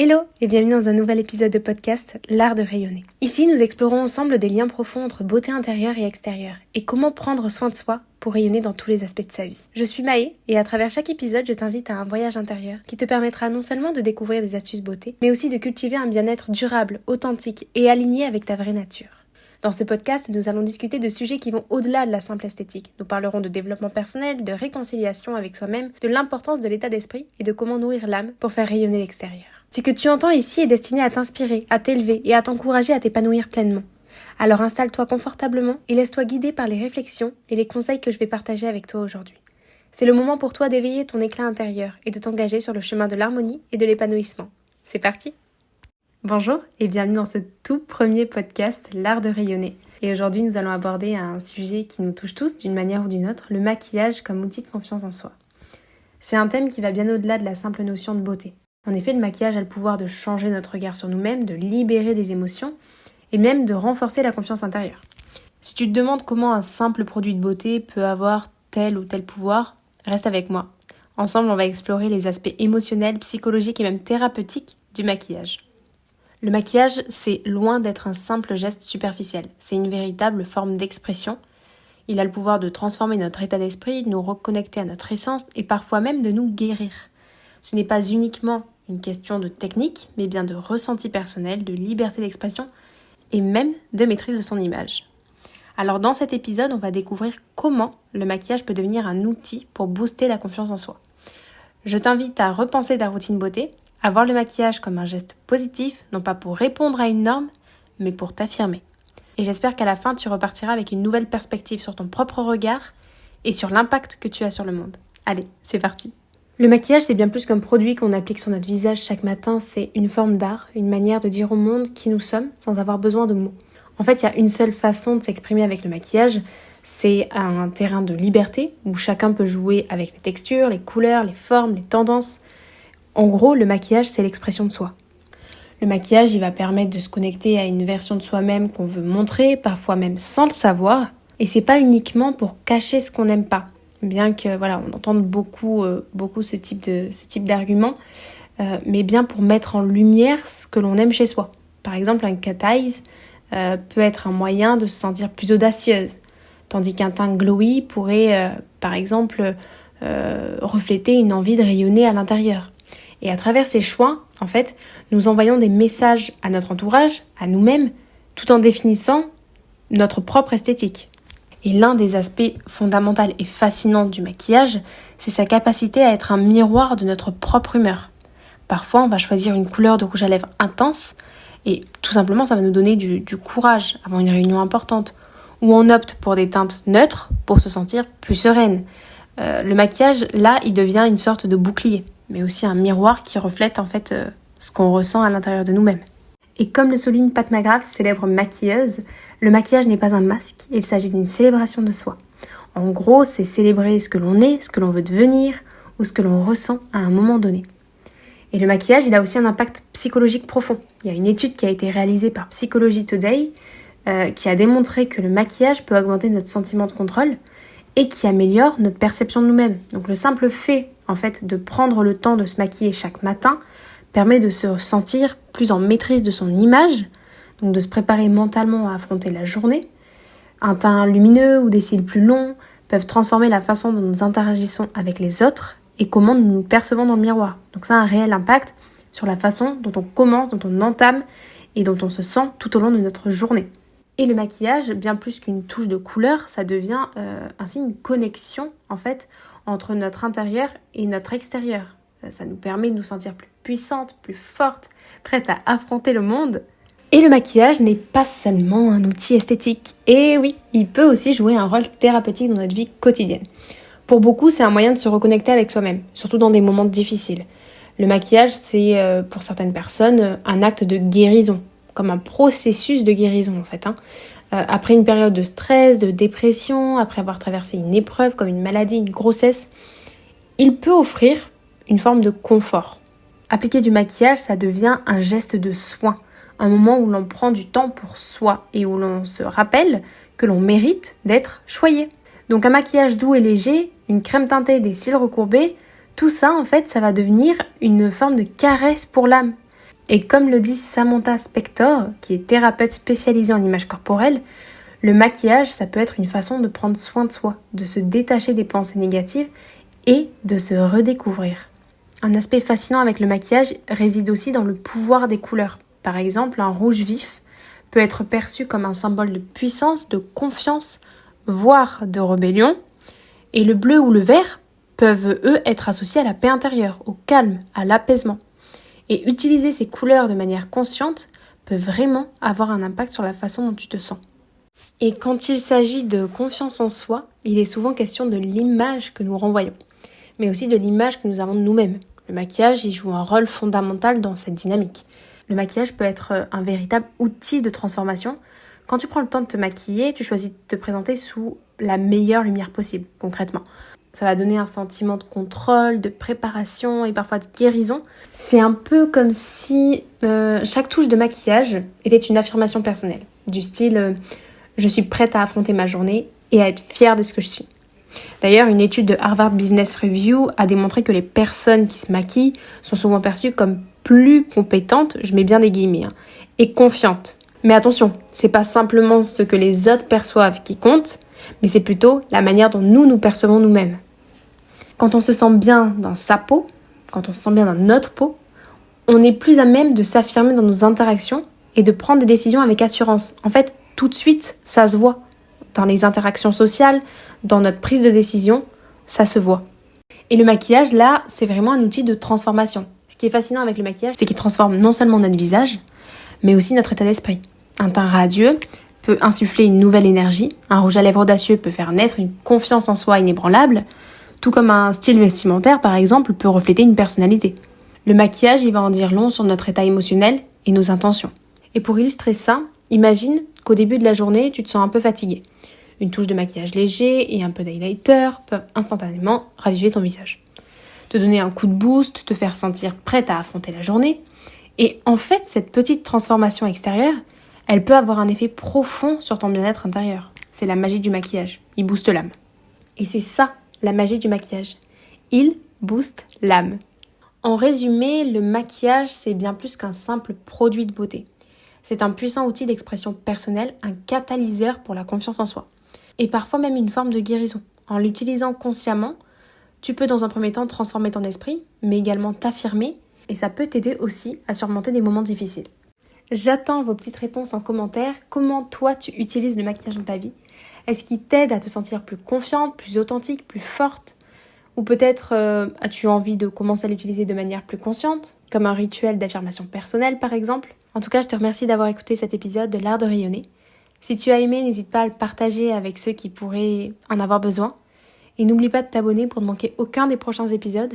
Hello et bienvenue dans un nouvel épisode de podcast L'Art de rayonner. Ici, nous explorons ensemble des liens profonds entre beauté intérieure et extérieure et comment prendre soin de soi pour rayonner dans tous les aspects de sa vie. Je suis Maë et à travers chaque épisode, je t'invite à un voyage intérieur qui te permettra non seulement de découvrir des astuces beauté, mais aussi de cultiver un bien-être durable, authentique et aligné avec ta vraie nature. Dans ce podcast, nous allons discuter de sujets qui vont au-delà de la simple esthétique. Nous parlerons de développement personnel, de réconciliation avec soi-même, de l'importance de l'état d'esprit et de comment nourrir l'âme pour faire rayonner l'extérieur. Ce que tu entends ici est destiné à t'inspirer, à t'élever et à t'encourager à t'épanouir pleinement. Alors installe-toi confortablement et laisse-toi guider par les réflexions et les conseils que je vais partager avec toi aujourd'hui. C'est le moment pour toi d'éveiller ton éclat intérieur et de t'engager sur le chemin de l'harmonie et de l'épanouissement. C'est parti! Bonjour et bienvenue dans ce tout premier podcast L'Art de rayonner. Et aujourd'hui nous allons aborder un sujet qui nous touche tous d'une manière ou d'une autre, le maquillage comme outil de confiance en soi. C'est un thème qui va bien au-delà de la simple notion de beauté. En effet, le maquillage a le pouvoir de changer notre regard sur nous-mêmes, de libérer des émotions et même de renforcer la confiance intérieure. Si tu te demandes comment un simple produit de beauté peut avoir tel ou tel pouvoir, reste avec moi. Ensemble, on va explorer les aspects émotionnels, psychologiques et même thérapeutiques du maquillage. Le maquillage, c'est loin d'être un simple geste superficiel. C'est une véritable forme d'expression. Il a le pouvoir de transformer notre état d'esprit, de nous reconnecter à notre essence et parfois même de nous guérir. Ce n'est pas uniquement une question de technique, mais bien de ressenti personnel, de liberté d'expression et même de maîtrise de son image. Alors dans cet épisode, on va découvrir comment le maquillage peut devenir un outil pour booster la confiance en soi. Je t'invite à repenser ta routine beauté, à voir le maquillage comme un geste positif, non pas pour répondre à une norme, mais pour t'affirmer. Et j'espère qu'à la fin, tu repartiras avec une nouvelle perspective sur ton propre regard et sur l'impact que tu as sur le monde. Allez, c'est parti! Le maquillage, c'est bien plus qu'un produit qu'on applique sur notre visage chaque matin, c'est une forme d'art, une manière de dire au monde qui nous sommes sans avoir besoin de mots. En fait, il y a une seule façon de s'exprimer avec le maquillage, c'est un terrain de liberté où chacun peut jouer avec les textures, les couleurs, les formes, les tendances. En gros, le maquillage, c'est l'expression de soi. Le maquillage, il va permettre de se connecter à une version de soi-même qu'on veut montrer, parfois même sans le savoir. Et c'est pas uniquement pour cacher ce qu'on n'aime pas. Bien que, on entende beaucoup ce type d'argument, mais bien pour mettre en lumière ce que l'on aime chez soi. Par exemple, un cat eyes peut être un moyen de se sentir plus audacieuse, tandis qu'un teint glowy pourrait, par exemple, refléter une envie de rayonner à l'intérieur. Et à travers ces choix, en fait, nous envoyons des messages à notre entourage, à nous-mêmes, tout en définissant notre propre esthétique. Et l'un des aspects fondamentaux et fascinants du maquillage, c'est sa capacité à être un miroir de notre propre humeur. Parfois, on va choisir une couleur de rouge à lèvres intense et tout simplement, ça va nous donner du courage avant une réunion importante. Ou on opte pour des teintes neutres pour se sentir plus sereine. Le maquillage, là, il devient une sorte de bouclier, mais aussi un miroir qui reflète en fait ce qu'on ressent à l'intérieur de nous-mêmes. Et comme le souligne Pat McGrath, célèbre maquilleuse, le maquillage n'est pas un masque, il s'agit d'une célébration de soi. En gros, c'est célébrer ce que l'on est, ce que l'on veut devenir ou ce que l'on ressent à un moment donné. Et le maquillage, il a aussi un impact psychologique profond. Il y a une étude qui a été réalisée par Psychology Today qui a démontré que le maquillage peut augmenter notre sentiment de contrôle et qui améliore notre perception de nous-mêmes. Donc le simple fait, en fait, de prendre le temps de se maquiller chaque matin permet de se sentir plus en maîtrise de son image, donc de se préparer mentalement à affronter la journée. Un teint lumineux ou des cils plus longs peuvent transformer la façon dont nous interagissons avec les autres et comment nous nous percevons dans le miroir. Donc ça a un réel impact sur la façon dont on commence, dont on entame et dont on se sent tout au long de notre journée. Et le maquillage, bien plus qu'une touche de couleur, ça devient ainsi une connexion en fait entre notre intérieur et notre extérieur. Ça nous permet de nous sentir plus puissantes, plus fortes, prêtes à affronter le monde. Et le maquillage n'est pas seulement un outil esthétique. Et oui, il peut aussi jouer un rôle thérapeutique dans notre vie quotidienne. Pour beaucoup, c'est un moyen de se reconnecter avec soi-même, surtout dans des moments difficiles. Le maquillage, c'est pour certaines personnes un acte de guérison, comme un processus de guérison en fait. Après une période de stress, de dépression, après avoir traversé une épreuve comme une maladie, une grossesse, il peut offrir une forme de confort. Appliquer du maquillage, ça devient un geste de soin, un moment où l'on prend du temps pour soi et où l'on se rappelle que l'on mérite d'être choyé. Donc un maquillage doux et léger, une crème teintée, des cils recourbés, tout ça en fait, ça va devenir une forme de caresse pour l'âme. Et comme le dit Samantha Spector, qui est thérapeute spécialisée en image corporelle, le maquillage, ça peut être une façon de prendre soin de soi, de se détacher des pensées négatives et de se redécouvrir. Un aspect fascinant avec le maquillage réside aussi dans le pouvoir des couleurs. Par exemple, un rouge vif peut être perçu comme un symbole de puissance, de confiance, voire de rébellion. Et le bleu ou le vert peuvent, eux, être associés à la paix intérieure, au calme, à l'apaisement. Et utiliser ces couleurs de manière consciente peut vraiment avoir un impact sur la façon dont tu te sens. Et quand il s'agit de confiance en soi, il est souvent question de l'image que nous renvoyons, mais aussi de l'image que nous avons de nous-mêmes. Le maquillage, il joue un rôle fondamental dans cette dynamique. Le maquillage peut être un véritable outil de transformation. Quand tu prends le temps de te maquiller, tu choisis de te présenter sous la meilleure lumière possible, concrètement. Ça va donner un sentiment de contrôle, de préparation et parfois de guérison. C'est un peu comme si chaque touche de maquillage était une affirmation personnelle, du style je suis prête à affronter ma journée et à être fière de ce que je suis. D'ailleurs, une étude de Harvard Business Review a démontré que les personnes qui se maquillent sont souvent perçues comme plus compétentes, je mets bien des guillemets, et confiantes. Mais attention, c'est pas simplement ce que les autres perçoivent qui compte, mais c'est plutôt la manière dont nous percevons nous-mêmes. Quand on se sent bien dans sa peau, quand on se sent bien dans notre peau, on est plus à même de s'affirmer dans nos interactions et de prendre des décisions avec assurance. En fait, tout de suite, ça se voit. Dans les interactions sociales, dans notre prise de décision, ça se voit. Et le maquillage, là, c'est vraiment un outil de transformation. Ce qui est fascinant avec le maquillage, c'est qu'il transforme non seulement notre visage, mais aussi notre état d'esprit. Un teint radieux peut insuffler une nouvelle énergie, un rouge à lèvres audacieux peut faire naître une confiance en soi inébranlable, tout comme un style vestimentaire, par exemple, peut refléter une personnalité. Le maquillage, il va en dire long sur notre état émotionnel et nos intentions. Et pour illustrer ça, imagine qu'au début de la journée, tu te sens un peu fatigué. Une touche de maquillage léger et un peu d'highlighter peuvent instantanément raviver ton visage. Te donner un coup de boost, te faire sentir prête à affronter la journée. Et en fait, cette petite transformation extérieure, elle peut avoir un effet profond sur ton bien-être intérieur. C'est la magie du maquillage. Il booste l'âme. Et c'est ça, la magie du maquillage. Il booste l'âme. En résumé, le maquillage, c'est bien plus qu'un simple produit de beauté. C'est un puissant outil d'expression personnelle, un catalyseur pour la confiance en soi. Et parfois même une forme de guérison. En l'utilisant consciemment, tu peux dans un premier temps transformer ton esprit, mais également t'affirmer, et ça peut t'aider aussi à surmonter des moments difficiles. J'attends vos petites réponses en commentaire. Comment toi tu utilises le maquillage dans ta vie ? Est-ce qu'il t'aide à te sentir plus confiante, plus authentique, plus forte ? Ou peut-être as-tu envie de commencer à l'utiliser de manière plus consciente, comme un rituel d'affirmation personnelle par exemple ? En tout cas, je te remercie d'avoir écouté cet épisode de l'art de rayonner. Si tu as aimé, n'hésite pas à le partager avec ceux qui pourraient en avoir besoin. Et n'oublie pas de t'abonner pour ne manquer aucun des prochains épisodes.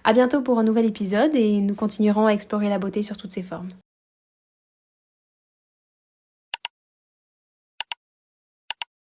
À bientôt pour un nouvel épisode et nous continuerons à explorer la beauté sur toutes ses formes.